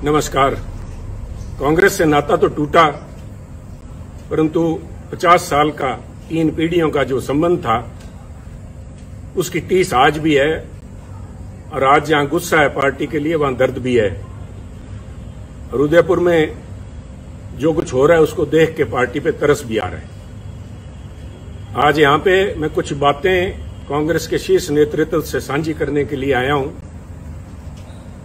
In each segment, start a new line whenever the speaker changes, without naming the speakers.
नमस्कार। कांग्रेस से नाता तो टूटा, परंतु 50 साल का 3 पीढ़ियों का जो संबंध था उसकी टीस आज भी है, और आज जहां गुस्सा है पार्टी के लिए वहां दर्द भी है। और उदयपुर में जो कुछ हो रहा है उसको देख के पार्टी पे तरस भी आ रहा है। आज यहां पे मैं कुछ बातें कांग्रेस के शीर्ष नेतृत्व से साझी करने के लिए आया हूं,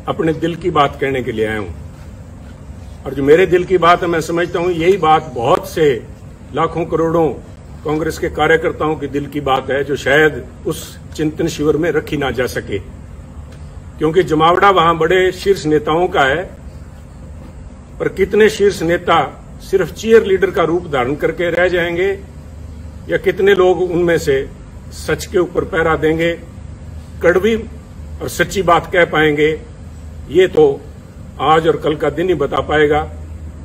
अपने दिल की बात कहने के लिए आया हूं। और जो मेरे दिल की बात है, मैं समझता हूं यही बात बहुत से लाखों करोड़ों कांग्रेस के कार्यकर्ताओं की दिल की बात है, जो शायद उस चिंतन शिविर में रखी ना जा सके, क्योंकि जमावड़ा वहां बड़े शीर्ष नेताओं का है। पर कितने शीर्ष नेता सिर्फ चीयर लीडर का रूप धारण करके रह जाएंगे, या कितने लोग उनमें से सच के ऊपर पहरा देंगे, कड़वी और सच्ची बात कह पाएंगे, ये तो आज और कल का दिन ही बता पाएगा।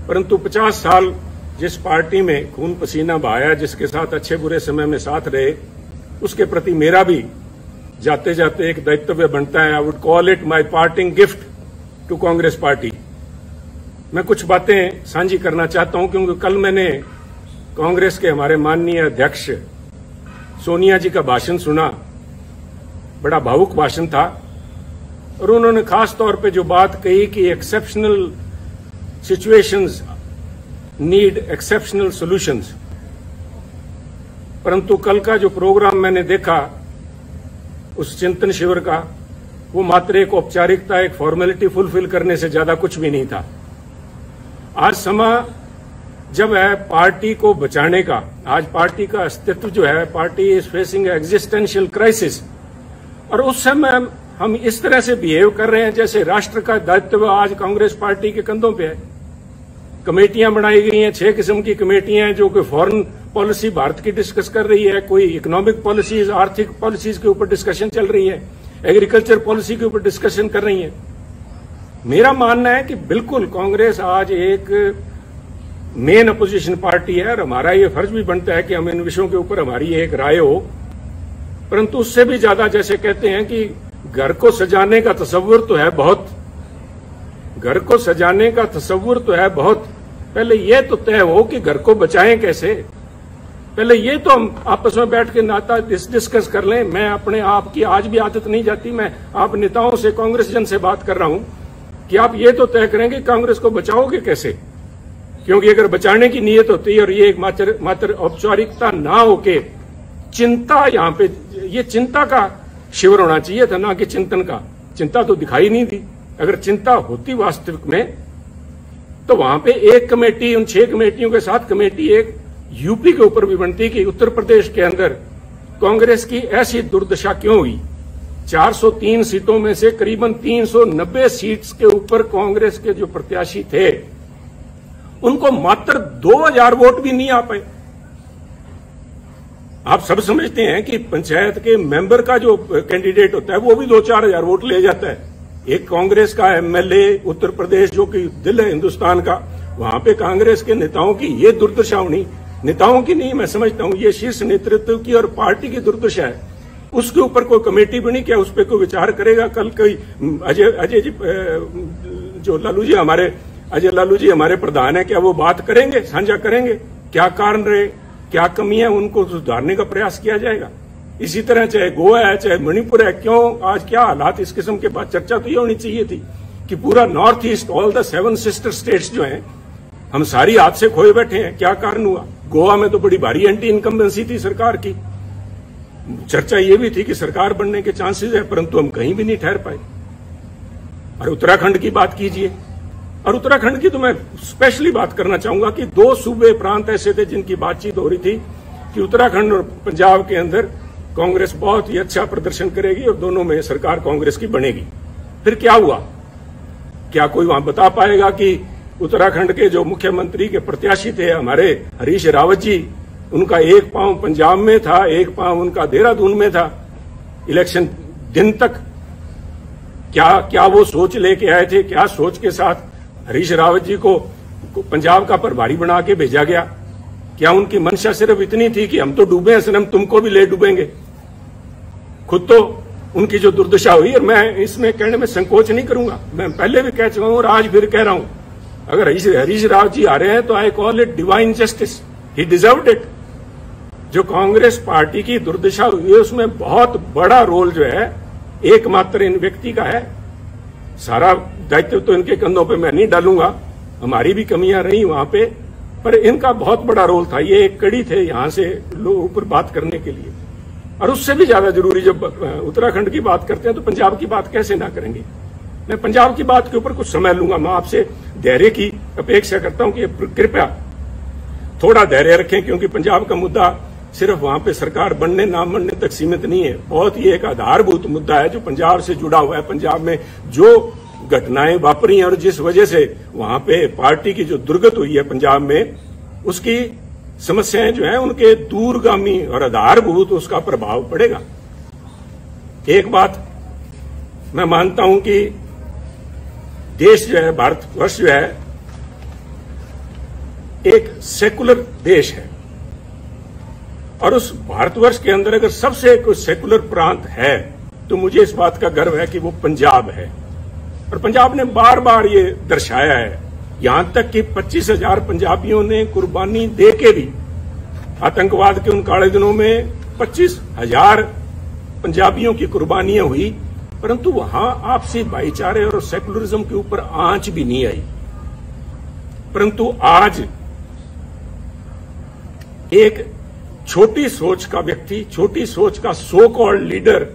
परंतु 50 साल जिस पार्टी में खून पसीना बहाया, जिसके साथ अच्छे बुरे समय में साथ रहे, उसके प्रति मेरा भी जाते जाते एक दायित्व बनता है। I would call it my parting gift to Congress party. मैं कुछ बातें साझी करना चाहता हूं, क्योंकि कल मैंने कांग्रेस के हमारे माननीय अध्यक्ष सोनिया जी का भाषण सुना। बड़ा भावुक भाषण था, और उन्होंने खास तौर पे जो बात कही कि exceptional situations need exceptional solutions. परंतु कल का जो प्रोग्राम मैंने देखा उस चिंतन शिविर का, वो मात्र एक औपचारिकता, एक फॉर्मेलिटी फुलफिल करने से ज्यादा कुछ भी नहीं था। आज समय जब है पार्टी को बचाने का, आज पार्टी का अस्तित्व जो है, party is facing existential crisis, और उस समय हम इस तरह से बिहेव कर रहे हैं जैसे राष्ट्र का दायित्व आज कांग्रेस पार्टी के कंधों पे है। कमेटियां बनाई गई हैं, 6 किस्म की कमेटियां हैं, जो कि फॉरेन पॉलिसी भारत की डिस्कस कर रही है, कोई इकोनॉमिक पॉलिसीज, आर्थिक पॉलिसीज के ऊपर डिस्कशन चल रही है, एग्रीकल्चर पॉलिसी के ऊपर डिस्कशन कर रही है। मेरा मानना है कि बिल्कुल कांग्रेस आज एक मेन अपोजिशन पार्टी है, और हमारा ये फर्ज भी बनता है कि हम इन विषयों के ऊपर हमारी एक राय हो। परंतु उससे भी ज्यादा, जैसे कहते हैं कि घर को सजाने का तस्वुर तो है बहुत, घर को सजाने का तस्वुर तो है बहुत, पहले ये तो तय हो कि घर को बचाएं कैसे। पहले ये तो हम आपस में बैठ के नाता डिस्कस कर लें। मैं अपने आप की आज भी आदत नहीं जाती, मैं आप नेताओं से, कांग्रेस जन से बात कर रहा हूं कि आप ये तो तय करेंगे कांग्रेस को बचाओगे कैसे। क्योंकि अगर बचाने की नीयत होती है और ये एक मात्र औपचारिकता ना होके चिंता, यहां पे ये चिंता का शिविर होना चाहिए था, ना कि चिंतन का। चिंता तो दिखाई नहीं दी। अगर चिंता होती वास्तविक में, तो वहां पे एक कमेटी, उन 6 कमेटियों के साथ कमेटी एक यूपी के ऊपर भी बनती कि उत्तर प्रदेश के अंदर कांग्रेस की ऐसी दुर्दशा क्यों हुई। 403 सीटों में से करीबन 390 सीट्स के ऊपर कांग्रेस के जो प्रत्याशी थे, उनको मात्र 2000 वोट भी नहीं आ पाए। आप सब समझते हैं कि पंचायत के मेंबर का जो कैंडिडेट होता है वो भी 2-4 हजार वोट ले जाता है। एक कांग्रेस का एमएलए उत्तर प्रदेश, जो कि दिल है हिंदुस्तान का, वहां पे कांग्रेस के नेताओं की ये दुर्दशा होनी, नेताओं की नहीं, मैं समझता हूं ये शीर्ष नेतृत्व की और पार्टी की दुर्दशा है। उसके ऊपर कोई कमेटी बनी, क्या उस पर कोई विचार करेगा? कल कोई अजय जी, जो लालू जी हमारे, अजय लालू जी हमारे प्रधान है, क्या वो बात करेंगे, साझा करेंगे क्या कारण रहे, क्या कमियां, उनको सुधारने का प्रयास किया जाएगा। इसी तरह चाहे गोवा है, चाहे मणिपुर है, क्यों आज क्या हालात, इस किस्म के बाद चर्चा तो ये होनी चाहिए थी कि पूरा north east, all the 7 sister states जो हैं, हम सारी हाथ से खोए बैठे हैं, क्या कारण हुआ। गोवा में तो बड़ी भारी एंटी इनकम्बेंसी थी सरकार की, चर्चा ये भी थी कि सरकार बनने के चांसेस है, परंतु हम कहीं भी नहीं ठहर पाए। और उत्तराखंड की बात कीजिए, और उत्तराखंड की तो मैं स्पेशली बात करना चाहूंगा कि 2 सूबे प्रांत ऐसे थे जिनकी बातचीत हो रही थी कि उत्तराखंड और पंजाब के अंदर कांग्रेस बहुत ही अच्छा प्रदर्शन करेगी और दोनों में सरकार कांग्रेस की बनेगी। फिर क्या हुआ? क्या कोई वहां बता पाएगा कि उत्तराखंड के जो मुख्यमंत्री के प्रत्याशी थे हमारे हरीश रावत जी, उनका एक पांव पंजाब में था, एक पांव उनका देहरादून में था इलेक्शन दिन तक। क्या वो सोच लेके आए थे? क्या सोच के साथ हरीश रावत जी को पंजाब का प्रभारी बना के भेजा गया? क्या उनकी मंशा सिर्फ इतनी थी कि हम तो डूबे हैं सनम, तुमको भी ले डूबेंगे? खुद तो उनकी जो दुर्दशा हुई, और मैं इसमें कहने में संकोच नहीं करूंगा, मैं पहले भी कह चुका हूं और आज फिर कह रहा हूं, अगर हरीश रावत जी आ रहे हैं तो I call it divine justice, he deserved it. जो कांग्रेस पार्टी की दुर्दशा हुई है उसमें बहुत बड़ा रोल जो है एकमात्र इन व्यक्ति का है। सारा दायित्व तो इनके कंधों पे मैं नहीं डालूंगा, हमारी भी कमियां रही वहां पे, पर इनका बहुत बड़ा रोल था। ये एक कड़ी थे यहां से लोगों ऊपर बात करने के लिए। और उससे भी ज्यादा जरूरी, जब उत्तराखंड की बात करते हैं तो पंजाब की बात कैसे ना करेंगे। मैं पंजाब की बात के ऊपर कुछ समय लूंगा। मैं आपसे धैर्य की अपेक्षा करता हूं कि कृपया थोड़ा धैर्य रखें, क्योंकि पंजाब का मुद्दा सिर्फ वहां पे सरकार बनने ना बनने तक सीमित नहीं है। बहुत ही एक आधारभूत मुद्दा है जो पंजाब से जुड़ा हुआ है। पंजाब में जो घटनाएं वापरी हैं और जिस वजह से वहां पे पार्टी की जो दुर्गत हुई है पंजाब में, उसकी समस्याएं जो है उनके दूरगामी और आधारभूत उसका प्रभाव पड़ेगा। एक बात मैं मानता हूं कि देश जो है, भारतवर्ष जो है, एक सेकुलर देश है, और उस भारतवर्ष के अंदर अगर सबसे कोई सेकुलर प्रांत है तो मुझे इस बात का गर्व है कि वो पंजाब है। और पंजाब ने बार बार ये दर्शाया है, यहां तक कि 25,000 पंजाबियों ने कुर्बानी दे के भी, आतंकवाद के उन काले दिनों में 25,000 पंजाबियों की कुर्बानियां हुई, परंतु वहां आपसी भाईचारे और सेकुलरिज्म के ऊपर आंच भी नहीं आई। परंतु आज एक छोटी सोच का व्यक्ति, छोटी सोच का सो कॉल्ड लीडर,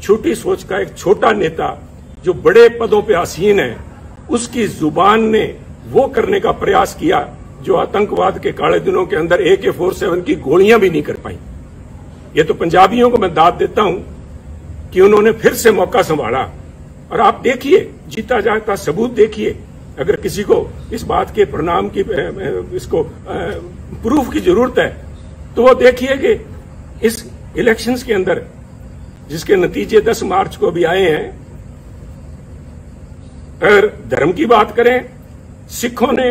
छोटी सोच का एक छोटा नेता जो बड़े पदों पे आसीन है, उसकी जुबान ने वो करने का प्रयास किया जो आतंकवाद के काले दिनों के अंदर AK-47 की गोलियां भी नहीं कर पाई। ये तो पंजाबियों को मैं दाद देता हूं कि उन्होंने फिर से मौका संभाला। और आप देखिए, जीता जागता सबूत देखिए। अगर किसी को इस बात के परिणाम की, इसको प्रूफ की जरूरत है तो वो देखिए कि इस इलेक्शंस के अंदर जिसके नतीजे 10 मार्च को भी आए हैं, अगर धर्म की बात करें, सिखों ने,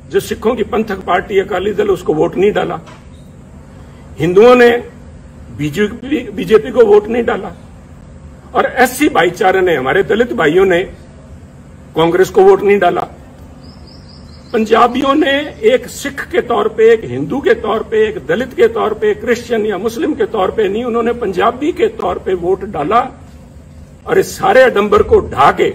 जो सिखों की पंथक पार्टी अकाली दल, उसको वोट नहीं डाला। हिंदुओं ने बीजेपी को वोट नहीं डाला, और SC भाईचारे ने, हमारे दलित भाइयों ने कांग्रेस को वोट नहीं डाला। पंजाबियों ने एक सिख के तौर पे, एक हिंदू के तौर पे, एक दलित के तौर पे, क्रिश्चियन या मुस्लिम के तौर पे नहीं, उन्होंने पंजाबी के तौर पे वोट डाला। और इस सारे आडंबर को ढा के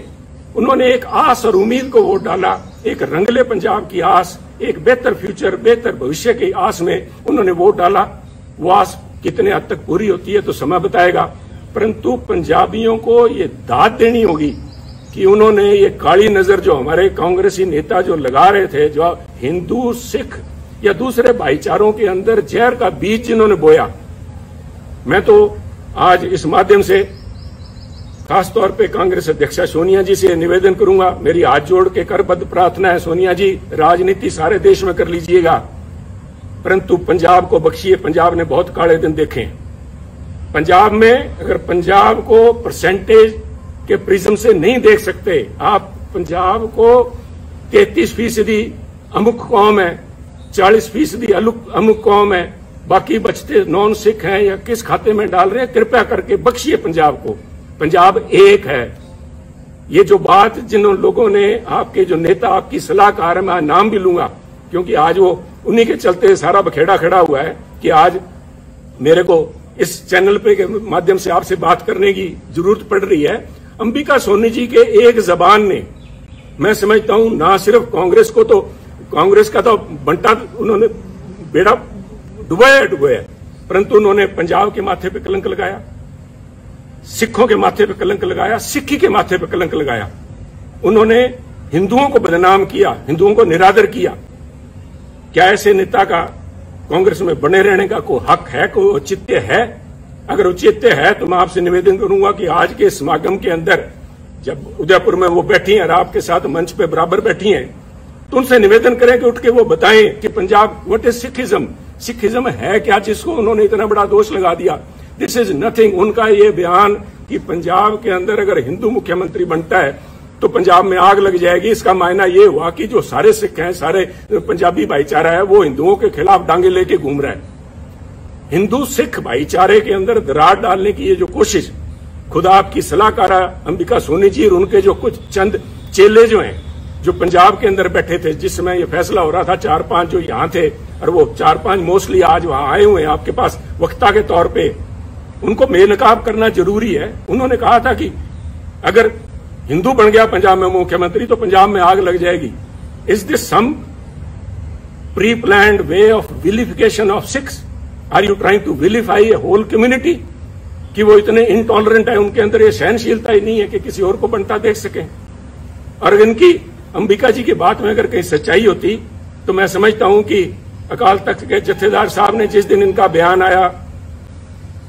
उन्होंने एक आस और उम्मीद को वोट डाला, एक रंगले पंजाब की आस, एक बेहतर फ्यूचर, बेहतर भविष्य की आस में उन्होंने वोट डाला। वो आस कितने हद तक पूरी होती है तो समय बताएगा, परंतु पंजाबियों को ये दाद देनी होगी कि उन्होंने ये काली नजर जो हमारे कांग्रेसी नेता जो लगा रहे थे, जो हिंदू, सिख या दूसरे भाईचारों के अंदर जहर का बीज जिन्होंने बोया, मैं तो आज इस माध्यम से खासतौर पे कांग्रेस अध्यक्षा सोनिया जी से निवेदन करूंगा, मेरी हाथ जोड़ के करबद्ध प्रार्थना है, सोनिया जी, राजनीति सारे देश में कर लीजिएगा, परंतु पंजाब को बख्शिए। पंजाब ने बहुत काले दिन देखे हैं। पंजाब में अगर पंजाब को परसेंटेज के प्रिज्म से नहीं देख सकते आप, पंजाब को 33% अमुक कौम है, 40% अमुक कौम है, बाकी बचते नॉन सिख हैं या किस खाते में डाल रहे हैं, कृपया करके बख्शिए पंजाब को। पंजाब एक है। ये जो बात जिन लोगों ने, आपके जो नेता, आपकी सलाहकार है, मैं नाम भी लूंगा क्योंकि आज वो उन्हीं के चलते सारा बखेड़ा खड़ा हुआ है कि आज मेरे को इस चैनल पे के माध्यम से आपसे बात करने की जरूरत पड़ रही है। अंबिका सोनी जी के एक जबान ने, मैं समझता हूं, ना सिर्फ कांग्रेस को, तो कांग्रेस का तो बंटा उन्होंने बेड़ा डुबाया, परंतु उन्होंने पंजाब के माथे पे कलंक लगाया, सिखों के माथे पे कलंक लगाया, सिक्खी के माथे पे कलंक लगाया। उन्होंने हिंदुओं को बदनाम किया, हिंदुओं को निरादर किया। क्या ऐसे नेता का कांग्रेस में बने रहने का कोई हक है, कोई औचित्य है? अगर औचित्य है तो मैं आपसे निवेदन करूंगा कि आज के समागम के अंदर, जब उदयपुर में वो बैठी हैं और आपके साथ मंच पे बराबर बैठी हैं, तो उनसे निवेदन करें कि उठ के वो बताएं कि Punjab, what is Sikhism, Sikhism है क्या जिसको उन्होंने इतना बड़ा दोष लगा दिया। This is nothing. उनका ये बयान कि पंजाब के अंदर अगर हिंदू मुख्यमंत्री बनता है तो पंजाब में आग लग जाएगी, इसका मायना ये हुआ कि जो सारे सिख हैं, सारे पंजाबी भाईचारा है, वो हिंदुओं के खिलाफ डांगे लेके घूम रहा है। हिंदू सिख भाईचारे के अंदर दरार डालने की ये जो कोशिश, खुद आपकी सलाहकार अंबिका सोनी जी और उनके जो कुछ चंद चेले जो हैं, जो पंजाब के अंदर बैठे थे जिस समय ये फैसला हो रहा था, 4-5 जो यहां थे और वो 4-5 मोस्टली आज वहां आए हुए हैं आपके पास वक्ता के तौर पे, उनको बेनकाब करना जरूरी है। उन्होंने कहा था कि अगर हिंदू बन गया पंजाब में मुख्यमंत्री तो पंजाब में आग लग जाएगी। Is this some pre planned way of vilification of Sikhs? Are you trying to vilify a whole community? कि वो इतने इनटॉलरेंट है, उनके अंदर ये सहनशीलता ही नहीं है कि किसी और को बनता देख सके। और इनकी अंबिका जी की बात में अगर कहीं सच्चाई होती तो मैं समझता हूं कि अकाल तख्त के जत्थेदार साहब ने जिस दिन इनका बयान आया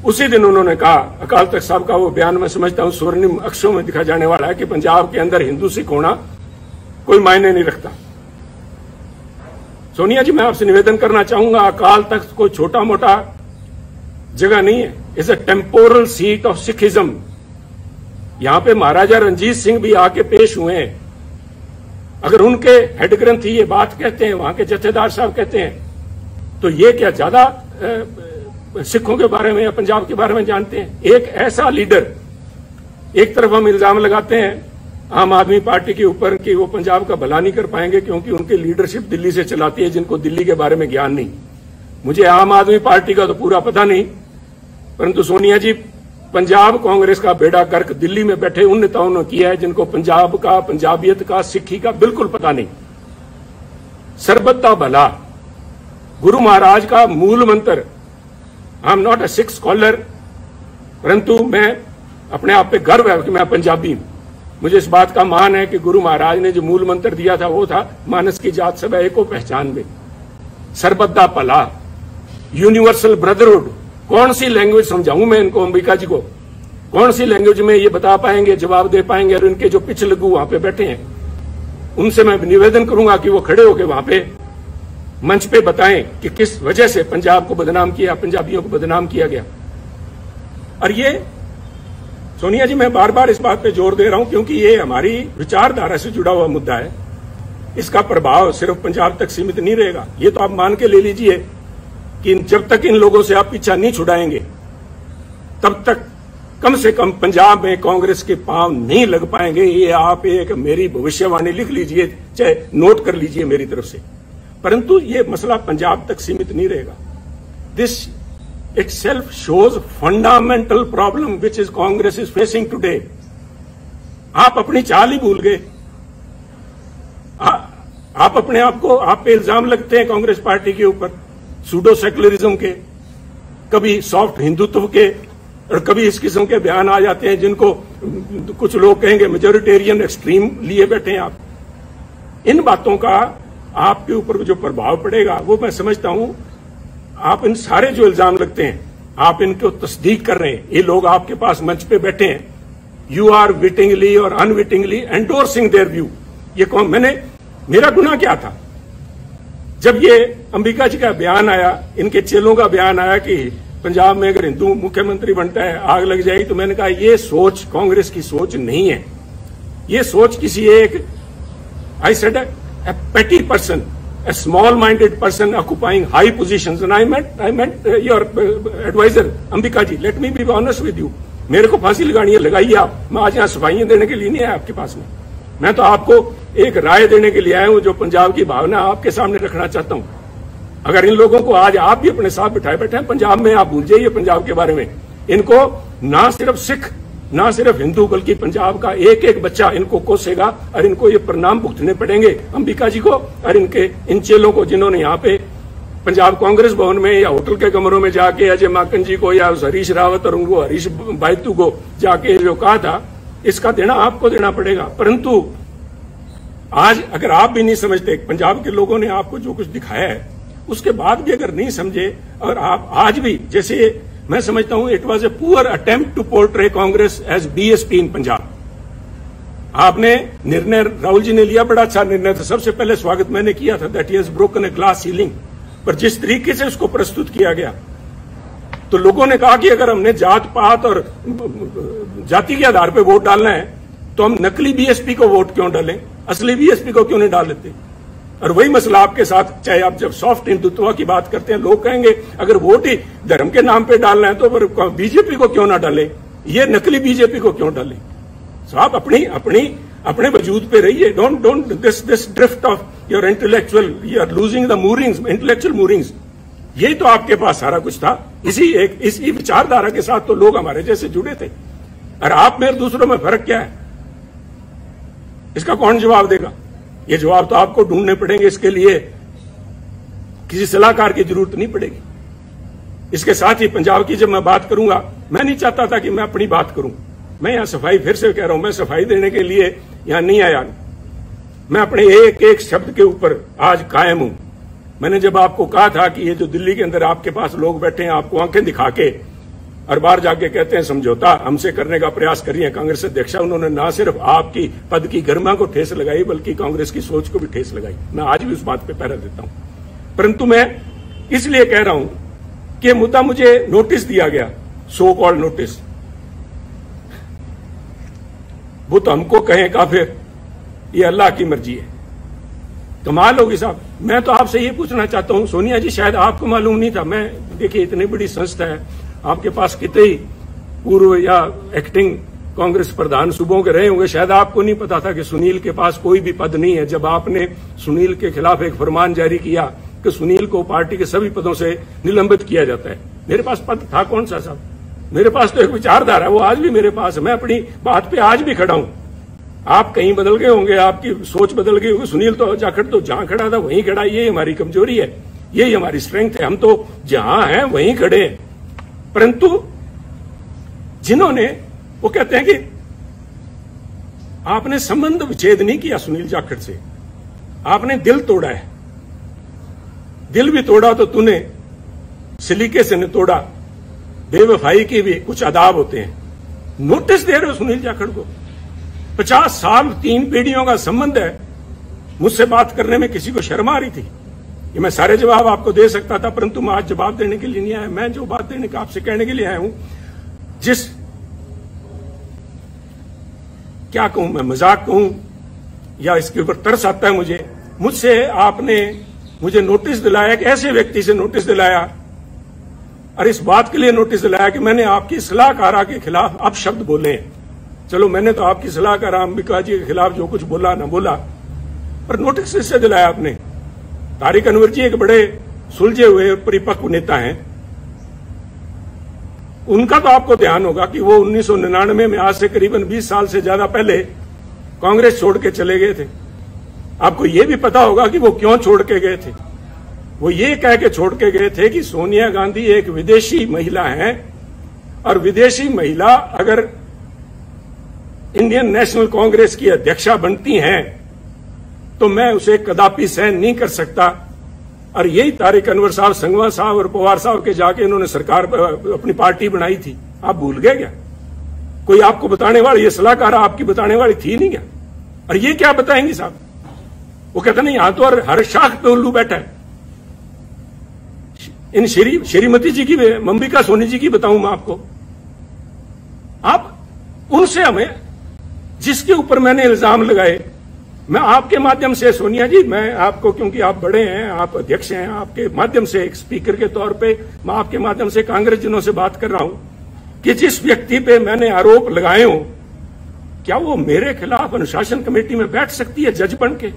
उसी दिन उन्होंने कहा, अकाल तख्त साहब का वो बयान मैं समझता हूं स्वर्णिम अक्षरों में दिखा जाने वाला है कि पंजाब के अंदर हिंदू सिख होना कोई मायने नहीं रखता। सोनिया जी, मैं आपसे निवेदन करना चाहूंगा, अकाल तख्त कोई छोटा मोटा जगह नहीं है, is a temporal seat of Sikhism. यहां पे महाराजा रणजीत सिंह भी आके पेश हुए हैं। अगर उनके हेड ग्रंथी ये बात कहते हैं, वहां के जत्थेदार साहब कहते हैं, तो ये क्या ज्यादा सिखों के बारे में या पंजाब के बारे में जानते हैं? एक ऐसा लीडर, एक तरफ हम इल्जाम लगाते हैं आम आदमी पार्टी के ऊपर कि वो पंजाब का भला नहीं कर पाएंगे क्योंकि उनकी लीडरशिप दिल्ली से चलाती है, जिनको दिल्ली के बारे में ज्ञान नहीं। मुझे आम आदमी पार्टी का तो पूरा पता नहीं, परंतु सोनिया जी, पंजाब कांग्रेस का बेड़ा गर्क दिल्ली में बैठे उन नेताओं ने किया है जिनको पंजाब का, पंजाबियत का, सिक्खी का बिल्कुल पता नहीं। सरबत दा भला गुरु महाराज का मूल मंत्र। I am not a Sikh scholar, परंतु मैं अपने आप पे गर्व है कि मैं पंजाबी हूं। मुझे इस बात का मान है कि गुरु महाराज ने जो मूल मंत्र दिया था वो था मानस की जात सब एको पहचान में, सरबत दा भला, यूनिवर्सल ब्रदरहुड। कौन सी लैंग्वेज समझाऊं मैं इनको, अंबिका जी को? कौन सी लैंग्वेज में ये बता पाएंगे, जवाब दे पाएंगे? और इनके जो पिछलगू वहां पे बैठे हैं उनसे मैं निवेदन करूंगा कि वो खड़े होकर वहां पे मंच पे बताएं कि किस वजह से पंजाब को बदनाम किया, पंजाबियों को बदनाम किया गया। और ये सोनिया जी, मैं बार बार इस बात पे जोर दे रहा हूं क्योंकि ये हमारी विचारधारा से जुड़ा हुआ मुद्दा है। इसका प्रभाव सिर्फ पंजाब तक सीमित नहीं रहेगा। ये तो आप मान के ले लीजिए कि जब तक इन लोगों से आप पीछा नहीं छुड़ाएंगे तब तक कम से कम पंजाब में कांग्रेस के पांव नहीं लग पाएंगे। ये आप एक मेरी भविष्यवाणी लिख लीजिए, चाहे नोट कर लीजिए मेरी तरफ से। परंतु ये मसला पंजाब तक सीमित नहीं रहेगा। This itself shows fundamental problem which is Congress is facing today. आप अपनी चाल ही भूल गए। आप अपने आप को, आप पे इल्जाम लगते हैं कांग्रेस पार्टी के ऊपर सूडो सेकुलरिज्म के, कभी सॉफ्ट हिंदुत्व के, और कभी इस किस्म के बयान आ जाते हैं जिनको कुछ लोग कहेंगे मेजोरिटेरियन एक्सट्रीम लिए बैठे हैं आप। इन बातों का आपके ऊपर जो प्रभाव पड़ेगा वो मैं समझता हूं। आप इन सारे जो इल्जाम लगते हैं आप इनको तस्दीक कर रहे हैं। ये लोग आपके पास मंच पे बैठे हैं, यू आर विटिंगली और अनविटिंगली एंडोर्सिंग देयर व्यू। ये कौन? मेरा गुनाह क्या था? जब ये अंबिका जी का बयान आया, इनके चेलों का बयान आया कि पंजाब में अगर हिंदू मुख्यमंत्री बनता है आग लग जाएगी, तो मैंने कहा ये सोच कांग्रेस की सोच नहीं है। ये सोच किसी एक, I said, a petty person, a small-minded person occupying high positions, and I meant your advisor, Ambika ji. Let me be honest with you. मेरे को फांसी लगानी है, लगाइए आप। मैं आज यहाँ सफाइयां देने के लिए नहीं आया आपके पास में। मैं तो आपको एक राय देने के लिए आया हूं जो पंजाब की भावना आपके सामने रखना चाहता हूं। अगर इन लोगों को आज आप भी अपने साथ बिठाए बैठे हैं पंजाब में, आप भूल जाइए पंजाब के बारे में। इनको ना सिर्फ सिख, ना सिर्फ हिंदू, बल्कि पंजाब का एक एक बच्चा इनको कोसेगा और इनको ये परिणाम भुगतने पड़ेंगे, अंबिका जी को और इनके इन चेलों को, जिन्होंने यहाँ पे पंजाब कांग्रेस भवन में या होटल के कमरों में जाके अजय माकन जी को या हरीश रावत और उनको हरीश बायतू को जाके जो कहा था, इसका देना आपको देना पड़ेगा। परंतु आज अगर आप भी नहीं समझते, पंजाब के लोगों ने आपको जो कुछ दिखाया है उसके बाद भी अगर नहीं समझे, और आप आज भी, जैसे मैं समझता हूं it was a poor attempt to portray Congress as BSP in Punjab. आपने निर्णय, राहुल जी ने लिया, बड़ा अच्छा निर्णय था, सबसे पहले स्वागत मैंने किया था, that he has broken a glass ceiling. पर जिस तरीके से उसको प्रस्तुत किया गया, तो लोगों ने कहा कि अगर हमने जात पात और जाति के आधार पर वोट डालना है तो हम नकली बीएसपी को वोट क्यों डालें, असली बीएसपी को क्यों नहीं डाल लेते। और वही मसला आपके साथ, चाहे आप जब सॉफ्ट हिंदुत्व की बात करते हैं, लोग कहेंगे अगर वोट ही धर्म के नाम पे डालना है तो फिर बीजेपी को क्यों ना डाले। ये नकली बीजेपी को क्यों डालें? तो आप अपने वजूद पे रहिए। Don't this drift off your intellectual, you are losing the moorings, intellectual moorings. यही तो आपके पास सारा कुछ था। इसी विचारधारा के साथ तो लोग हमारे जैसे जुड़े थे। और आप में दूसरों में फर्क क्या है, इसका कौन जवाब देगा? ये जवाब तो आपको ढूंढने पड़ेंगे। इसके लिए किसी सलाहकार की जरूरत नहीं पड़ेगी। इसके साथ ही पंजाब की जब मैं बात करूंगा, मैं नहीं चाहता था कि मैं अपनी बात करूं। मैं यहां सफाई, फिर से कह रहा हूं, मैं सफाई देने के लिए यहां नहीं आया। मैं अपने एक एक शब्द के ऊपर आज कायम हूं। मैंने जब आपको कहा था कि ये जो दिल्ली के अंदर आपके पास लोग बैठे हैं, आपको आंखें दिखा के और बाहर जाके कहते हैं समझौता हमसे करने का प्रयास कर रही है कांग्रेस अध्यक्षा, उन्होंने ना सिर्फ आपकी पद की गरिमा को ठेस लगाई बल्कि कांग्रेस की सोच को भी ठेस लगाई। मैं आज भी उस बात पे पहरा देता हूं। परंतु मैं इसलिए कह रहा हूं कि मुद्दा मुझे नोटिस दिया गया, सो कॉल्ड नोटिस, वो तो हमको कहें काफिर, ये अल्लाह की मर्जी है। कमाल होगी साहब। मैं तो आपसे ये पूछना चाहता हूं, सोनिया जी शायद आपको मालूम नहीं था, मैं देखिए इतनी बड़ी संस्था है, आपके पास कितने ही पूर्व या एक्टिंग कांग्रेस प्रधान सूबों के रहे होंगे, शायद आपको नहीं पता था कि सुनील के पास कोई भी पद नहीं है। जब आपने सुनील के खिलाफ एक फरमान जारी किया कि सुनील को पार्टी के सभी पदों से निलंबित किया जाता है, मेरे पास पद था कौन सा साहब? मेरे पास तो एक विचारधारा है, वो आज भी मेरे पास है। मैं अपनी बात पे आज भी खड़ा हूं। आप कहीं बदल गए होंगे, आपकी सोच बदल गई होगी। सुनील तो जाखड़ तो जहां खड़ा था वहीं खड़ा। ये हमारी कमजोरी है, यही हमारी स्ट्रेंथ है। हम तो जहां हैं वहीं खड़े हैं। परंतु जिन्होंने, वो कहते हैं कि आपने संबंध विच्छेद नहीं किया सुनील जाखड़ से, आपने दिल तोड़ा है। दिल भी तोड़ा तो तूने सलीके से न तोड़ा, बेवफाई के भी कुछ आदाब होते हैं। नोटिस दे रहे हो सुनील जाखड़ को। 50 साल 3 पीढ़ियों का संबंध है। मुझसे बात करने में किसी को शर्म आ रही थी? ये मैं सारे जवाब आपको दे सकता था, परंतु मैं आज जवाब देने के लिए नहीं आया। मैं जो बात देने का आपसे कहने के लिए आया हूं, क्या कहूं मैं, मजाक कहूं या इसके ऊपर तरस आता है मुझसे आपने मुझे नोटिस दिलाया, एक ऐसे व्यक्ति से नोटिस दिलाया, और इस बात के लिए नोटिस दिलाया कि मैंने आपकी सलाहकारा के खिलाफ अपशब्द बोले हैं। चलो, मैंने तो आपकी सलाहकार अंबिका जी के खिलाफ जो कुछ बोला ना बोला, पर नोटिस इससे दिलाया आपने। तारिक अनवर जी एक बड़े सुलझे हुए परिपक्व नेता हैं। उनका तो आपको ध्यान होगा कि वो 1999 में, आज से करीबन 20 साल से ज्यादा पहले, कांग्रेस छोड़ के चले गए थे। आपको ये भी पता होगा कि वो क्यों छोड़ के गए थे। वो ये कह के छोड़ के गए थे कि सोनिया गांधी एक विदेशी महिला है, और विदेशी महिला अगर इंडियन नेशनल कांग्रेस की अध्यक्षा बनती हैं तो मैं उसे कदापि सहन नहीं कर सकता। और यही तारिक अनवर साहब, संगवा साहब और पवार साहब के जाके इन्होंने सरकार अपनी पार्टी बनाई थी। आप भूल गए क्या? कोई आपको बताने वाली, ये सलाहकार आपकी बताने वाली थी नहीं क्या? और ये क्या बताएंगी साहब? वो कहते नहीं, यहां तो हर शाख पे उल्लू बैठा है। इन श्रीमती जी की, अंबिका सोनी जी की बताऊं मैं आपको। आप उनसे, हमें जिसके ऊपर मैंने इल्जाम लगाए, मैं आपके माध्यम से, सोनिया जी, मैं आपको, क्योंकि आप बड़े हैं, आप अध्यक्ष हैं, आपके माध्यम से एक स्पीकर के तौर पे मैं आपके माध्यम से कांग्रेस जनों से बात कर रहा हूं कि जिस व्यक्ति पे मैंने आरोप लगाए हो, क्या वो मेरे खिलाफ अनुशासन कमेटी में बैठ सकती है जज बन के?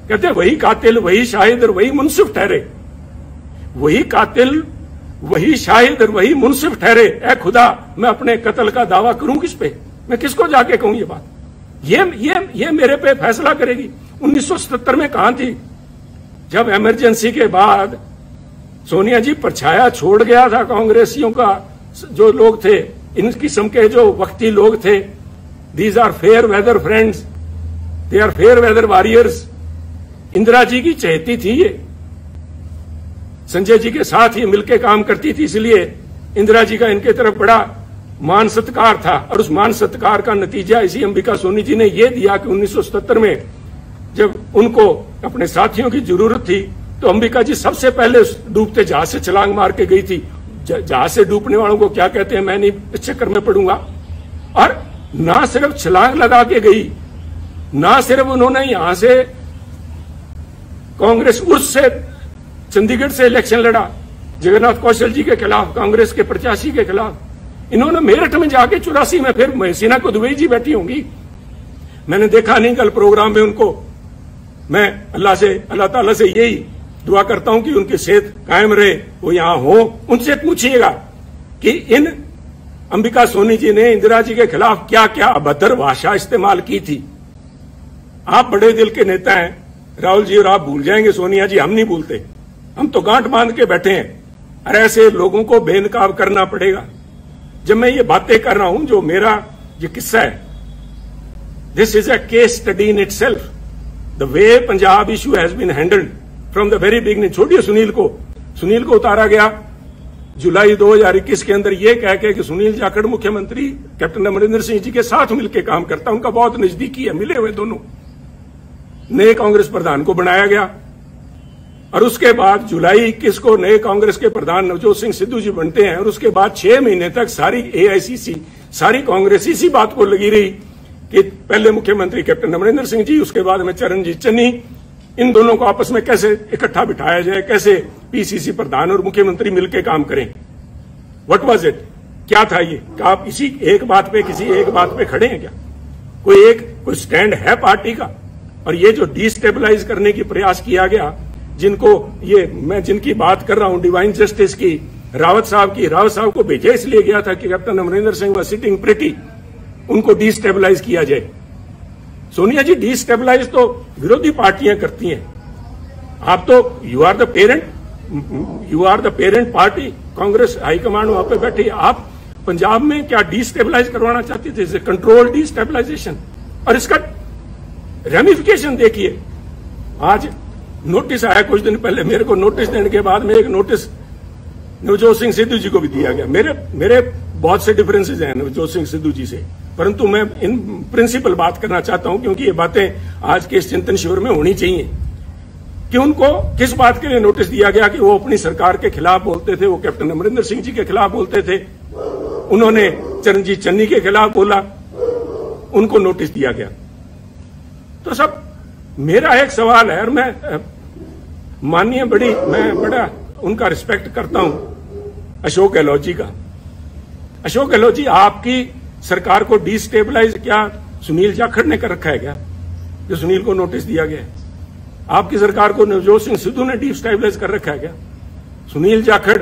कहते वही कातिल, वही शाहिद और वही मुंसिफ ठहरे। वही कातिल, वही शाहिद और वही मुंसिफ ठहरे। ए खुदा, मैं अपने कत्ल का दावा करूं किस पे? मैं किसको जाके कहूं ये बात? ये मेरे पे फैसला करेगी। 1977 में कहां थी जब इमरजेंसी के बाद सोनिया जी परछाया छोड़ गया था कांग्रेसियों का? जो लोग थे, इन किस्म के जो वक्ती लोग थे, these are fair weather friends, they are fair weather warriors. Indira ji की चहेती थी ये, संजय जी के साथ ही मिलकर काम करती थी, इसलिए इंदिरा जी का इनके तरफ बड़ा मान सत्कार था। और उस मान सत्कार का नतीजा इसी अंबिका सोनी जी ने यह दिया कि 1977 में जब उनको अपने साथियों की जरूरत थी तो अंबिका जी सबसे पहले उस डूबते जहाज से छलांग मार के गई थी। जहाज से डूबने वालों को क्या कहते हैं मैं नहीं इस चक्कर में पड़ूंगा। और ना सिर्फ छलांग लगा के गई, ना सिर्फ उन्होंने यहां से कांग्रेस उर्स से चंडीगढ़ से इलेक्शन लड़ा जगन्नाथ कौशल जी के खिलाफ, कांग्रेस के प्रत्याशी के खिलाफ। इन्होंने मेरठ में जाके 84 में फिर महसीना को दुबई जी बैठी होंगी, मैंने देखा नहीं कल प्रोग्राम में उनको। मैं अल्लाह ताला से यही दुआ करता हूं कि उनकी सेहत कायम रहे, वो यहां हो। उनसे पूछिएगा कि इन अंबिका सोनी जी ने इंदिरा जी के खिलाफ क्या क्या अभद्र भाषा इस्तेमाल की थी। आप बड़े दिल के नेता हैं राहुल जी, और आप भूल जाएंगे सोनिया जी, हम नहीं भूलते, हम तो गांठ बांध के बैठे हैं। और ऐसे लोगों को बेनकाब करना पड़ेगा। जब मैं ये बातें कर रहा हूं, जो मेरा ये किस्सा है, this is a case study in itself, the way Punjab issue has been handled from the very beginning. छोड़िए सुनील को उतारा गया जुलाई 2021 के अंदर ये कह के कि सुनील जाखड़ मुख्यमंत्री कैप्टन अमरिंदर सिंह जी के साथ मिलकर काम करता, उनका बहुत नजदीकी है, मिले हुए दोनों। नए कांग्रेस प्रधान को बनाया गया और उसके बाद जुलाई 21 को नए कांग्रेस के प्रधान नवजोत सिंह सिद्धू जी बनते हैं। और उसके बाद 6 महीने तक सारी एआईसीसी, सारी कांग्रेस इसी बात को लगी रही कि पहले मुख्यमंत्री कैप्टन अमरिंदर सिंह जी, उसके बाद में चरणजीत चन्नी, इन दोनों को आपस में कैसे इकट्ठा बिठाया जाए, कैसे पीसीसी प्रधान और मुख्यमंत्री मिलकर काम करें। व्हाट वाज इट, क्या था ये? क्या आप इसी एक बात पे, किसी एक बात पे खड़े हैं क्या? कोई स्टैंड है पार्टी का? और ये जो डिस्टेबलाइज करने की प्रयास किया गया, जिनको ये मैं जिनकी बात कर रहा हूं, डिवाइन जस्टिस की, रावत साहब को भेजा इसलिए गया था कि कैप्टन अमरिंदर सिंह व सिटिंग प्रिटी, उनको डिस्टेबलाइज किया जाए। सोनिया जी, डिस्टेबलाइज तो विरोधी पार्टियां करती हैं, आप तो you are the parent party, Congress high command वहां पे बैठी। आप पंजाब में क्या डिस्टेबलाइज करवाना चाहती थे? Control destabilisation. और इसका रेमिफिकेशन देखिए, आज नोटिस आया कुछ दिन पहले, मेरे को नोटिस देने के बाद में एक नोटिस नवजोत सिंह सिद्धू जी को भी दिया गया। मेरे बहुत से डिफरेंसेज हैं नवजोत सिंह सिद्धू जी से, परंतु मैं इन प्रिंसिपल बात करना चाहता हूं, क्योंकि ये बातें आज के इस चिंतन शिविर में होनी चाहिए कि उनको किस बात के लिए नोटिस दिया गया कि वो अपनी सरकार के खिलाफ बोलते थे, वो कैप्टन अमरिंदर सिंह जी के खिलाफ बोलते थे, उन्होंने चरणजीत चन्नी के खिलाफ बोला, उनको नोटिस दिया गया। तो सब मेरा एक सवाल है, और मैं बड़ा उनका रिस्पेक्ट करता हूं, अशोक गहलोत जी का। अशोक गहलोत जी, आपकी सरकार को डिस्टेबलाइज क्या सुनील जाखड़ ने कर रखा है क्या, जो सुनील को नोटिस दिया गया है? आपकी सरकार को नवजोत सिंह सिद्धू ने डिस्टेबलाइज कर रखा है क्या? सुनील जाखड़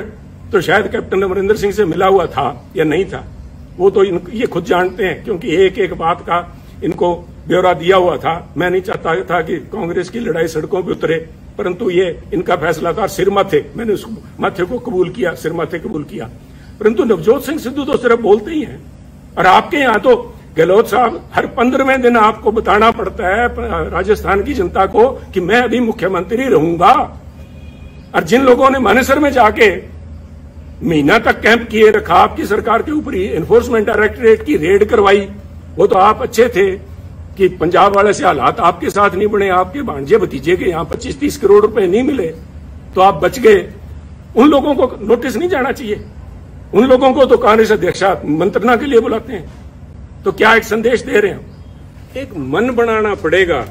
तो शायद कैप्टन अमरिंदर सिंह से मिला हुआ था या नहीं था, वो तो ये खुद जानते हैं, क्योंकि एक एक बात का इनको ब्यौरा दिया हुआ था। मैं नहीं चाहता था कि कांग्रेस की लड़ाई सड़कों पर उतरे, परंतु ये इनका फैसला था। सिर माथे, मैंने उस माथे को कबूल किया, सिर माथे कबूल किया, परंतु नवजोत सिंह सिद्धू तो सिर्फ बोलते ही हैं। और आपके यहां तो गहलोत साहब हर 15वें दिन आपको बताना पड़ता है राजस्थान की जनता को कि मैं अभी मुख्यमंत्री रहूंगा। और जिन लोगों ने मानेसर में जाके महीना तक कैंप किए रखा, आपकी सरकार के ऊपर ही एनफोर्समेंट डायरेक्टरेट की रेड करवाई, वो तो आप अच्छे थे कि पंजाब वाले से हालात आपके साथ नहीं बने, आपके भांजे भतीजे के यहां 25-30 करोड़ रुपए नहीं मिले तो आप बच गए। उन लोगों को नोटिस नहीं जाना चाहिए? उन लोगों को तो कांग्रेस अध्यक्ष मंत्रणा के लिए बुलाते हैं। तो क्या एक संदेश दे रहे हैं? एक मन बनाना पड़ेगा,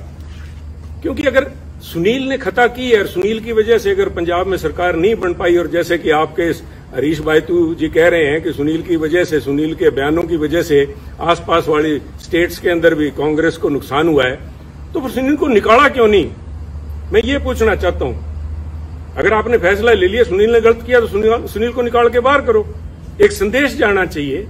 क्योंकि अगर सुनील ने खता की है और सुनील की वजह से अगर पंजाब में सरकार नहीं बन पाई, और जैसे कि आपके हरीश बायतू जी कह रहे हैं कि सुनील की वजह से, सुनील के बयानों की वजह से आसपास वाली स्टेट्स के अंदर भी कांग्रेस को नुकसान हुआ है, तो फिर सुनील को निकाला क्यों नहीं? मैं ये पूछना चाहता हूं। अगर आपने फैसला ले लिया, सुनील ने गलत किया, तो सुनील को निकाल के बाहर करो। एक संदेश जाना चाहिए।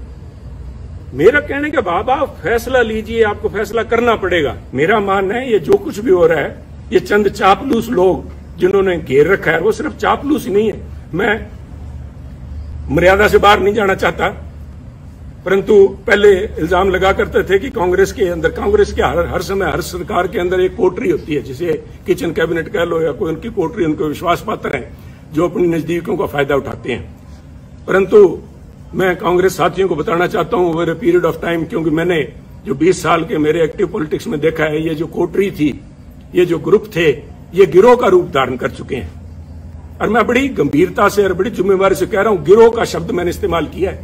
मेरा कहने के बाद आप फैसला लीजिए, आपको फैसला करना पड़ेगा। मेरा मानना है ये जो कुछ भी हो रहा है, ये चंद चापलूस लोग जिन्होंने घेर रखा है, वो सिर्फ चापलूस ही नहीं है। मैं मर्यादा से बाहर नहीं जाना चाहता, परंतु पहले इल्जाम लगा करते थे कि कांग्रेस के हर समय हर सरकार के अंदर एक कोटरी होती है, जिसे किचन कैबिनेट कह लो या कोई उनकी कोटरी, उनको विश्वास पात्र है जो अपनी नजदीकियों का फायदा उठाते हैं। परंतु मैं कांग्रेस साथियों को बताना चाहता हूं over a period of time, क्योंकि मैंने जो 20 साल के मेरे एक्टिव पॉलिटिक्स में देखा है, ये जो कोटरी थी, ये जो ग्रुप थे, ये गिरोह का रूप धारण कर चुके हैं। और मैं बड़ी गंभीरता से और बड़ी जिम्मेवारी से कह रहा हूं, गिरोह का शब्द मैंने इस्तेमाल किया है।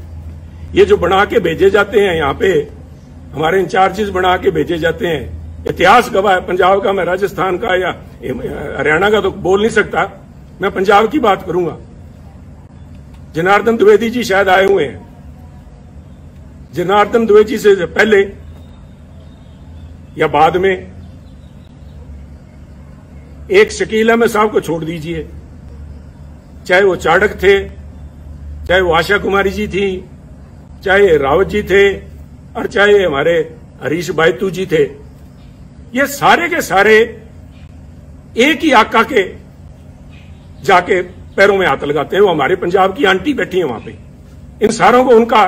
ये जो बना के भेजे जाते हैं, यहाँ पे हमारे इंचार्जेस बना के भेजे जाते हैं, इतिहास गवाह है पंजाब का, मैं राजस्थान का या हरियाणा का तो बोल नहीं सकता, मैं पंजाब की बात करूंगा। जनार्दन द्विवेदी जी शायद आए हुए हैं, जनार्दन द्विवेदी से पहले या बाद में, एक शकील अहमद साहब को छोड़ दीजिए, चाहे वो चाणक्य थे, चाहे वो आशा कुमारी जी थी, चाहे रावत जी थे, और चाहे हमारे हरीश बायतू जी थे, ये सारे के सारे एक ही आका के जाके पैरों में हाथ लगाते हैं। वो हमारे पंजाब की आंटी बैठी है वहां पे, इन सारों को उनका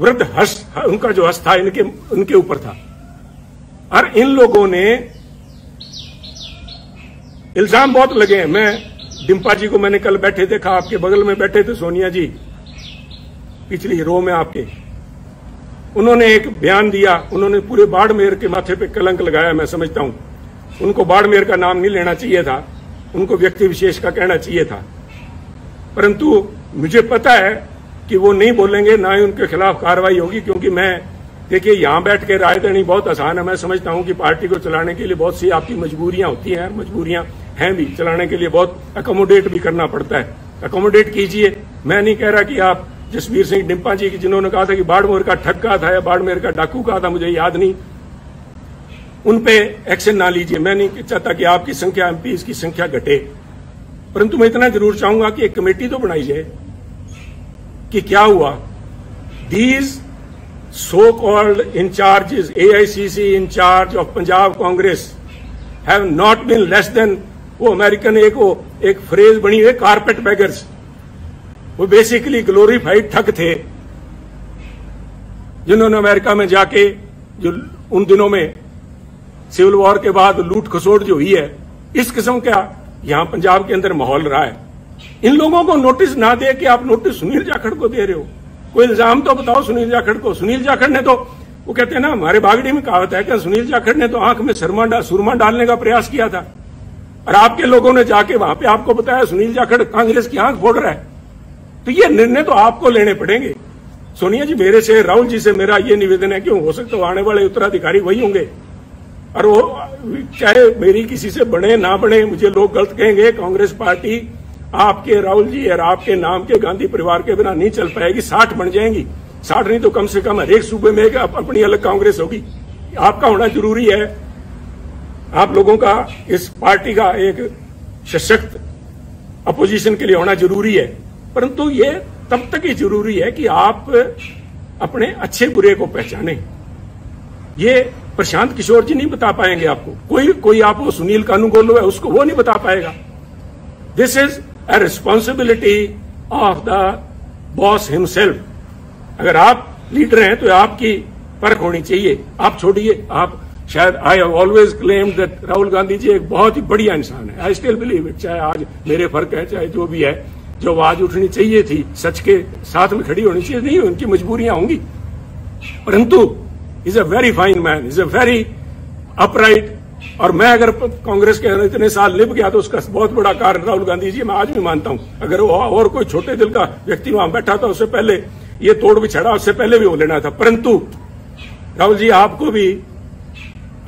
वृद्ध उनका जो हस्त था उनके ऊपर था। और इन लोगों ने इल्जाम बहुत लगे हैं। मैं डिम्पा जी को मैंने कल बैठे देखा, आपके बगल में बैठे थे सोनिया जी, पिछली रो में आपके, उन्होंने एक बयान दिया, उन्होंने पूरे बाड़मेर के माथे पे कलंक लगाया। मैं समझता हूं उनको बाड़मेर का नाम नहीं लेना चाहिए था, उनको व्यक्ति विशेष का कहना चाहिए था, परंतु मुझे पता है कि वो नहीं बोलेंगे, ना ही उनके खिलाफ कार्रवाई होगी। क्योंकि मैं देखिए यहां बैठ के राय देनी बहुत आसान है। मैं समझता हूं कि पार्टी को चलाने के लिए बहुत सी आपकी मजबूरियां होती हैं, मजबूरियां हैं भी, चलाने के लिए बहुत अकोमोडेट भी करना पड़ता है। अकोमोडेट कीजिए। मैं नहीं कह रहा कि आप जसवीर सिंह डिम्पा जी की, जिन्होंने कहा था कि बाड़मेर का ठग कहा था या बाड़मेर का डाकू कहा था, मुझे याद नहीं, उन पे एक्शन ना लीजिए। मैं नहीं चाहता कि आपकी संख्या, एमपीज की संख्या घटे, परंतु मैं इतना जरूर चाहूंगा कि एक कमेटी तो बनाई जाए कि क्या हुआ। These so called incharges, AICC incharge of Punjab Congress have not been less than, वो अमेरिकन एक फ्रेज बनी है, कारपेट बैगर्स। वो बेसिकली ग्लोरीफाइड ठग थे, जिन्होंने अमेरिका में जाके, जो उन दिनों में सिविल वॉर के बाद लूट खसोट जो हुई है, इस किस्म का यहां पंजाब के अंदर माहौल रहा है। इन लोगों को नोटिस ना दे के आप नोटिस सुनील जाखड़ को दे रहे हो। कोई इल्जाम तो बताओ सुनील जाखड़ को। सुनील जाखड़ ने तो, वो कहते हैं ना, हमारे बागड़ी में कहावत है कि सुनील जाखड़ ने तो आंख में सुरमा डालने का प्रयास किया था, और आपके लोगों ने जाके वहां पे आपको बताया सुनील जाखड़ कांग्रेस की आंख फोड़ रहा है। तो ये निर्णय तो आपको लेने पड़ेंगे। सोनिया जी, मेरे से, राहुल जी से मेरा ये निवेदन है कि हो सकता है आने वाले उत्तराधिकारी वही होंगे, और वो चाहे मेरी किसी से बने ना बने, मुझे लोग गलत कहेंगे, कांग्रेस पार्टी आपके, राहुल जी और आपके नाम के गांधी परिवार के बिना नहीं चल पाएगी। 60 बन जाएंगी, 60 नहीं तो कम से कम हर एक सूबे में अपनी अलग कांग्रेस होगी। आपका होना जरूरी है, आप लोगों का इस पार्टी का एक सशक्त अपोजिशन के लिए होना जरूरी है, परंतु ये तब तक ही जरूरी है कि आप अपने अच्छे बुरे को पहचाने। ये प्रशांत किशोर जी नहीं बता पाएंगे आपको, कोई आप वो सुनील कानूनगोलो है उसको वो नहीं बता पाएगा। This is a responsibility of the boss himself. अगर आप लीडर हैं तो आपकी परख होनी चाहिए। आप छोड़िए, आप शायद, I have always claimed that Rahul Gandhi ji एक बहुत ही बढ़िया इंसान है। आई स्टिल बिलीव इट, चाहे आज मेरे फर्क है, चाहे जो भी है, जो आवाज उठनी चाहिए थी, सच के साथ में खड़ी होनी चाहिए, नहीं उनकी मजबूरियां होंगी, परंतु is a very fine man, is a very upright. और मैं अगर कांग्रेस के इतने साल लिप गया तो उसका बहुत बड़ा कारण राहुल गांधी जी, मैं आज भी मानता हूं। अगर वो और कोई छोटे दिल का व्यक्ति वहां बैठा था, उससे पहले ये तोड़ बिछड़ा, उससे पहले भी वो लेना था। परंतु राहुल जी, आपको भी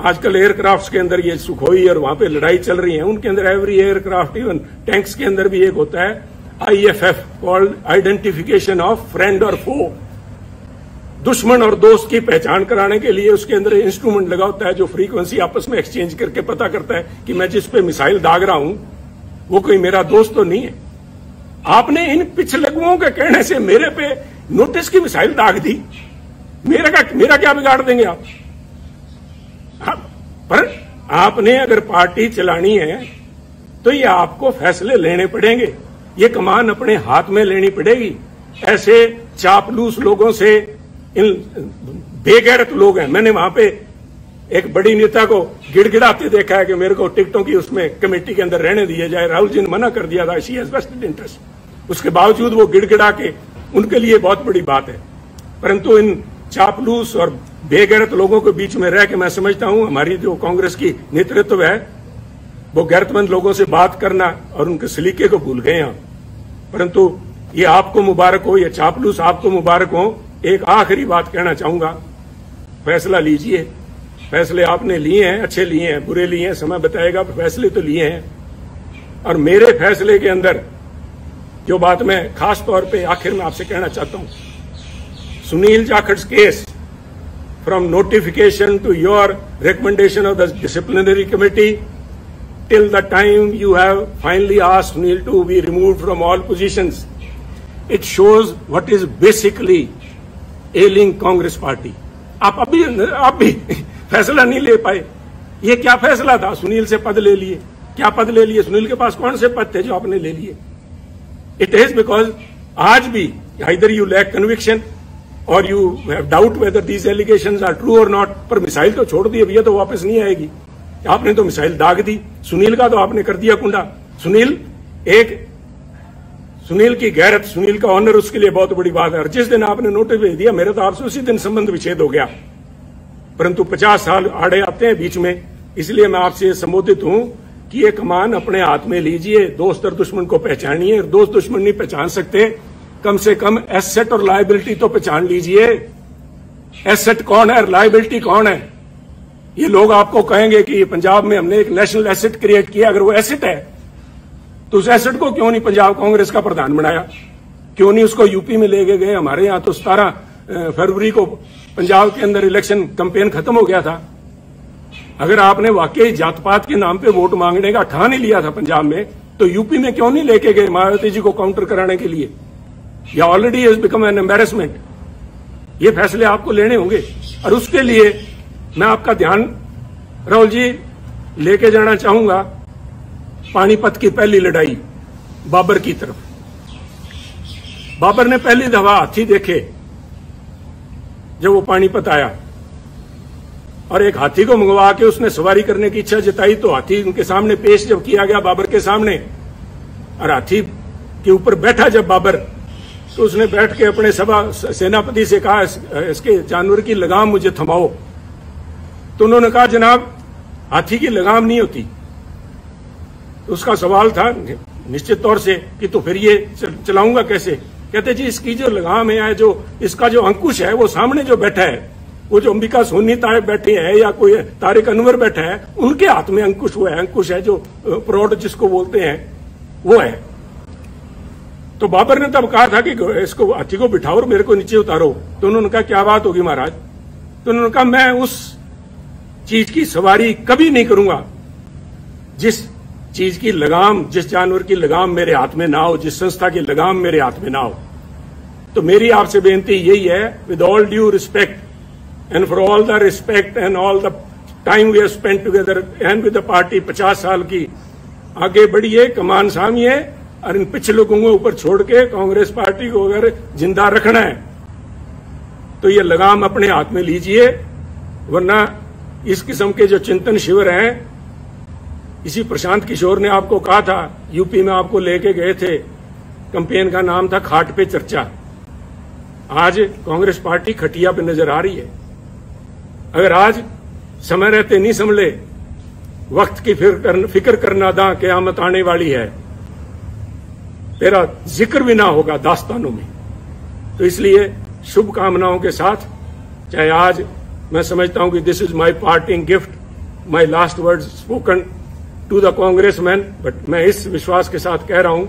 आजकल एयरक्राफ्ट के अंदर ये सुखोई और वहां पे लड़ाई चल रही है, उनके अंदर एवरी एयरक्राफ्ट, इवन टैंक्स के अंदर भी एक होता है IFF, called identification of friend और फो। दुश्मन और दोस्त की पहचान कराने के लिए उसके अंदर इंस्ट्रूमेंट लगा होता है, जो फ्रीक्वेंसी आपस में एक्सचेंज करके पता करता है कि मैं जिस पे मिसाइल दाग रहा हूं वो कोई मेरा दोस्त तो नहीं है। आपने इन पिछलगुओं के कहने से मेरे पे नोटिस की मिसाइल दाग दी, मेरा क्या बिगाड़ देंगे आप? पर आपने अगर पार्टी चलानी है तो ये आपको फैसले लेने पड़ेंगे, ये कमान अपने हाथ में लेनी पड़ेगी। ऐसे चापलूस लोगों से, इन बेगैरत लोग हैं। मैंने वहां पे एक बड़ी नेता को गिड़गिड़ाते देखा है कि मेरे को टिकटों की उसमें कमेटी के अंदर रहने दिया जाए। राहुल जी ने मना कर दिया था, शी हैज वेस्टेड इंटरेस्ट। उसके बावजूद वो गिड़गिड़ा के, उनके लिए बहुत बड़ी बात है। परंतु इन चापलूस और बेगैरत लोगों के बीच में रह के मैं समझता हूं हमारी जो कांग्रेस की नेतृत्व है वो गैरतमंद लोगों से बात करना और उनके सलीके को भूल गए हैं। परंतु ये आपको मुबारक हो, ये चापलूस आपको मुबारक हो। एक आखिरी बात कहना चाहूंगा, फैसला लीजिए। फैसले आपने लिए हैं, अच्छे लिए हैं, बुरे लिए हैं, समय बताएगा, फैसले तो लिए हैं। और मेरे फैसले के अंदर जो बात मैं खास तौर पे आखिर में आपसे कहना चाहता हूं, Sunil Jakhat's case, from notification to your recommendation of the disciplinary committee, till the time you have finally asked Sunil to be removed from all positions, it shows what is basically ailing Congress party. आप भी फैसला नहीं ले पाए। ये क्या फैसला था? सुनील से पद ले लिए। क्या पद ले लिए? सुनील के पास कौन से पद थे जो आपने ले लिए? It is because आज भी either you lack conviction or you have doubt whether these allegations are true or not. पर मिसाइल तो छोड़ दी, अब ये तो वापस नहीं आएगी। आपने तो मिसाइल दाग दी। सुनील का तो आपने कर दिया कुंडा। सुनील की गैरत, सुनील का ऑनर, उसके लिए बहुत बड़ी बात है। और जिस दिन आपने नोटिस भेज दिया, मेरे तो आपसे उसी दिन संबंध विच्छेद हो गया। परंतु 50 साल आड़े आते हैं बीच में, इसलिए मैं आपसे संबोधित हूं कि ये कमान अपने हाथ में लीजिए, दोस्त और दुश्मन को पहचानिए। दोस्त दुश्मन नहीं पहचान सकते, कम से कम एसेट और लायबिलिटी तो पहचान लीजिए। एसेट कौन है, लायबिलिटी कौन है? ये लोग आपको कहेंगे कि पंजाब में हमने एक नेशनल एसेट क्रिएट किया। अगर वो एसेट है तो उस एसेट को क्यों नहीं पंजाब कांग्रेस का प्रधान बनाया? क्यों नहीं उसको यूपी में ले गए? हमारे यहां तो 17 फरवरी को पंजाब के अंदर इलेक्शन कैंपेन खत्म हो गया था। अगर आपने वाकई जात पात के नाम पे वोट मांगने का ठान ही लिया था पंजाब में, तो यूपी में क्यों नहीं लेके गए मायावती जी को काउंटर कराने के लिए? या already has become an embarrassment. ये फैसले आपको लेने होंगे और उसके लिए मैं आपका ध्यान, राहुल जी, लेके जाना चाहूंगा पानीपत की पहली लड़ाई बाबर की तरफ। बाबर ने पहली दफा हाथी देखे जब वो पानीपत आया, और एक हाथी को मंगवा के उसने सवारी करने की इच्छा जताई। तो हाथी उनके सामने पेश जब किया गया बाबर के सामने, और हाथी के ऊपर बैठा जब बाबर, तो उसने बैठ के अपने सेनापति से कहा, इसके जानवर की लगाम मुझे थमाओ। तो उन्होंने कहा, जनाब हाथी की लगाम नहीं होती। उसका सवाल था निश्चित तौर से कि तो फिर ये चलाऊंगा कैसे? कहते जी, इसकी जो लगाम है, जो इसका जो अंकुश है, वो सामने जो बैठा है, वो जो अंबिका सोनी तायब बैठे हैं या कोई तारिक अनवर बैठा है, उनके हाथ में अंकुश वो है। अंकुश है जो प्रौढ़ जिसको बोलते हैं, वो है। तो बाबर ने तब कहा था कि इसको हाथी को बिठाओ और मेरे को नीचे उतारो। तो उन्होंने कहा, क्या बात होगी महाराज? तो उन्होंने कहा, मैं उस चीज की सवारी कभी नहीं करूंगा जिस चीज की लगाम, जिस जानवर की लगाम मेरे हाथ में ना हो, जिस संस्था की लगाम मेरे हाथ में ना हो। तो मेरी आपसे बेनती यही है, with all due respect and for all the respect and all the time we have spent together and with the party, 50 साल की, आगे बढ़िए, कमान सामिए और इन पिछले लोगों को ऊपर छोड़ के कांग्रेस पार्टी को अगर जिंदा रखना है तो ये लगाम अपने हाथ में लीजिए। वरना इस किस्म के जो चिंतन शिविर हैं, इसी प्रशांत किशोर ने आपको कहा था, यूपी में आपको लेके गए थे, कैंपेन का नाम था खाट पे चर्चा। आज कांग्रेस पार्टी खटिया पे नजर आ रही है। अगर आज समय रहते नहीं संभले, वक्त की फिक्र करना दा क़यामत आने वाली है, तेरा जिक्र भी ना होगा दास्तानों में। तो इसलिए शुभकामनाओं के साथ, चाहे आज मैं समझता हूं कि this is my parting gift, my last word spoken to the Congressman, but मैं इस विश्वास के साथ कह रहा हूं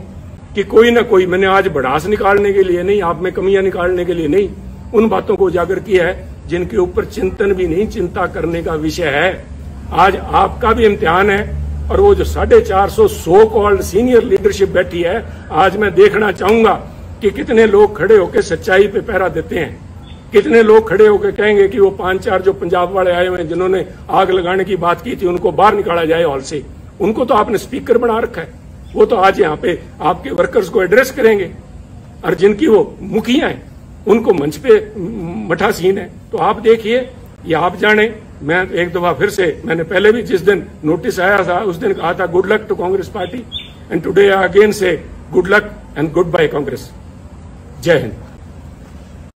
कि कोई ना कोई, मैंने आज भड़ास निकालने के लिए नहीं, आप में कमियां निकालने के लिए नहीं, उन बातों को उजागर किया है जिनके ऊपर चिंतन भी नहीं, चिंता करने का विषय है। आज आपका भी इम्तिहान है, और वो जो 450 सो कॉल्ड सीनियर लीडरशिप बैठी है, आज मैं देखना चाहूंगा कि कितने लोग खड़े होकर सच्चाई पे पहरा देते हैं, कितने लोग खड़े होकर कहेंगे कि वो 5-4 जो पंजाब वाले आए हुए हैं जिन्होंने आग लगाने की बात की थी, उनको बाहर निकाला जाए हॉल से। उनको तो आपने स्पीकर बना रखा है, वो तो आज यहाँ पे आपके वर्कर्स को एड्रेस करेंगे, और जिनकी वो मुखिया हैं उनको मंच पे मठा सीन है। तो आप देखिए, ये आप जाने। मैं एक दफा फिर से, मैंने पहले भी जिस दिन नोटिस आया था उस दिन कहा था good luck to Congress party, and today again से good luck and good bye Congress. जय हिंद।